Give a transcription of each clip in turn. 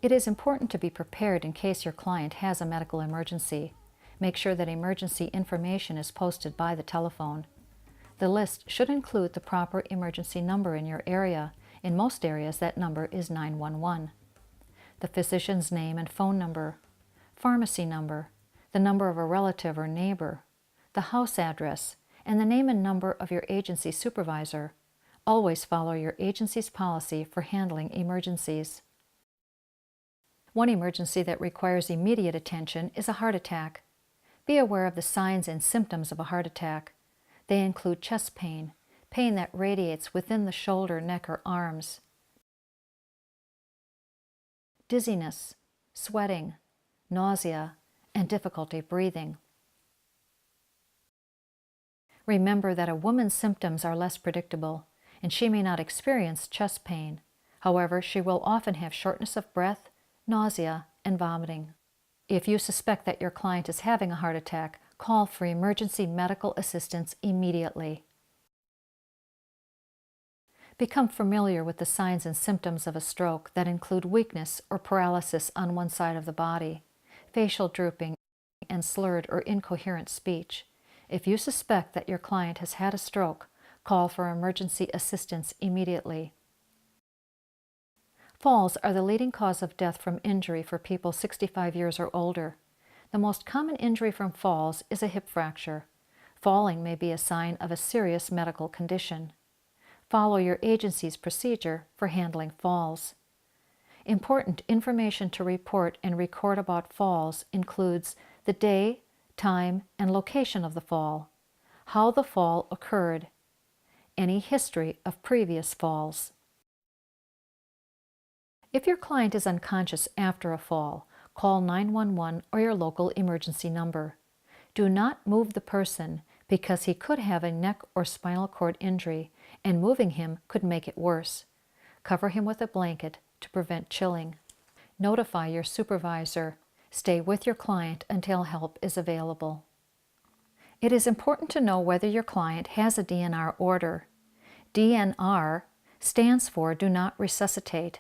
It is important to be prepared in case your client has a medical emergency. Make sure that emergency information is posted by the telephone. The list should include the proper emergency number in your area. In most areas, that number is 911. The physician's name and phone number, pharmacy number, the number of a relative or neighbor, the house address, and the name and number of your agency supervisor. Always follow your agency's policy for handling emergencies. One emergency that requires immediate attention is a heart attack. Be aware of the signs and symptoms of a heart attack. They include chest pain, pain that radiates within the shoulder, neck, or arms, dizziness, sweating, nausea, and difficulty breathing. Remember that a woman's symptoms are less predictable, and she may not experience chest pain. However, she will often have shortness of breath, nausea, and vomiting. If you suspect that your client is having a heart attack, call for emergency medical assistance immediately. Become familiar with the signs and symptoms of a stroke that include weakness or paralysis on one side of the body, facial drooping, and slurred or incoherent speech. If you suspect that your client has had a stroke, call for emergency assistance immediately. Falls are the leading cause of death from injury for people 65 years or older. The most common injury from falls is a hip fracture. Falling may be a sign of a serious medical condition. Follow your agency's procedure for handling falls. Important information to report and record about falls includes the day, time, and location of the fall, how the fall occurred, any history of previous falls. If your client is unconscious after a fall, call 911 or your local emergency number. Do not move the person because he could have a neck or spinal cord injury, and moving him could make it worse. Cover him with a blanket to prevent chilling. Notify your supervisor. Stay with your client until help is available. It is important to know whether your client has a DNR order. DNR stands for Do Not Resuscitate.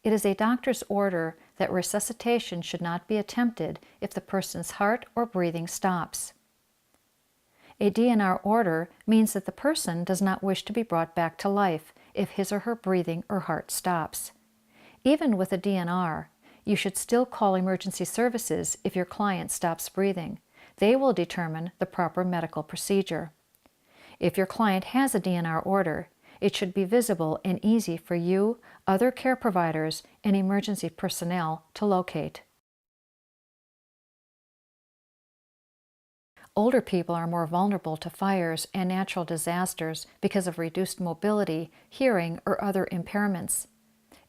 It is a doctor's order that resuscitation should not be attempted if the person's heart or breathing stops. A DNR order means that the person does not wish to be brought back to life if his or her breathing or heart stops. Even with a DNR, you should still call emergency services if your client stops breathing. They will determine the proper medical procedure. If your client has a DNR order, it should be visible and easy for you, other care providers, and emergency personnel to locate. Older people are more vulnerable to fires and natural disasters because of reduced mobility, hearing, or other impairments.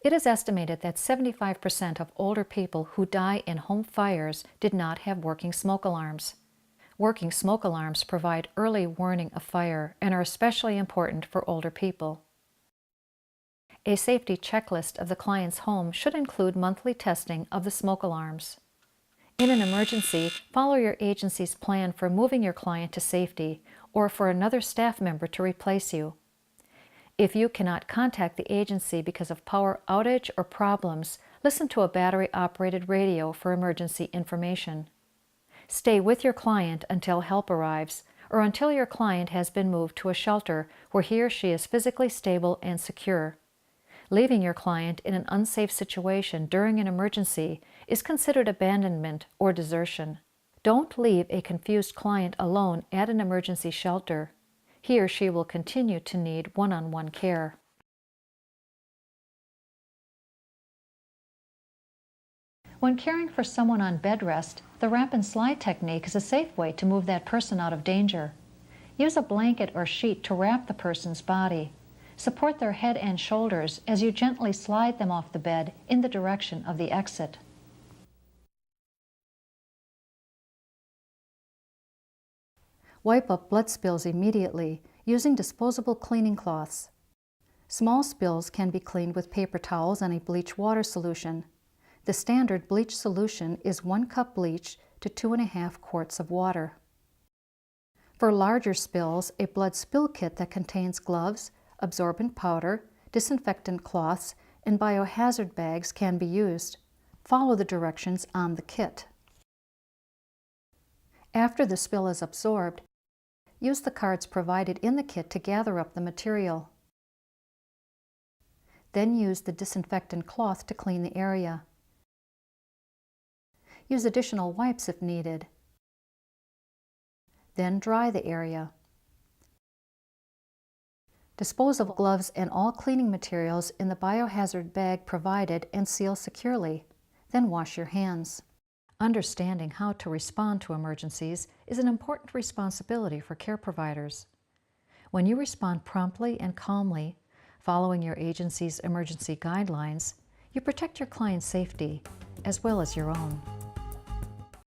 It is estimated that 75% of older people who die in home fires did not have working smoke alarms. Working smoke alarms provide early warning of fire and are especially important for older people. A safety checklist of the client's home should include monthly testing of the smoke alarms. In an emergency, follow your agency's plan for moving your client to safety or for another staff member to replace you. If you cannot contact the agency because of power outage or problems, listen to a battery-operated radio for emergency information. Stay with your client until help arrives or until your client has been moved to a shelter where he or she is physically stable and secure. Leaving your client in an unsafe situation during an emergency is considered abandonment or desertion. Don't leave a confused client alone at an emergency shelter. He or she will continue to need one-on-one care. When caring for someone on bed rest, the wrap and slide technique is a safe way to move that person out of danger. Use a blanket or sheet to wrap the person's body. Support their head and shoulders as you gently slide them off the bed in the direction of the exit. Wipe up blood spills immediately using disposable cleaning cloths. Small spills can be cleaned with paper towels and a bleach water solution. The standard bleach solution is 1 cup bleach to 2.5 quarts of water. For larger spills, a blood spill kit that contains gloves, absorbent powder, disinfectant cloths, and biohazard bags can be used. Follow the directions on the kit. After the spill is absorbed, use the cards provided in the kit to gather up the material. Then use the disinfectant cloth to clean the area. Use additional wipes if needed. Then dry the area. Dispose of gloves and all cleaning materials in the biohazard bag provided and seal securely. Then wash your hands. Understanding how to respond to emergencies is an important responsibility for care providers. When you respond promptly and calmly, following your agency's emergency guidelines, you protect your client's safety as well as your own.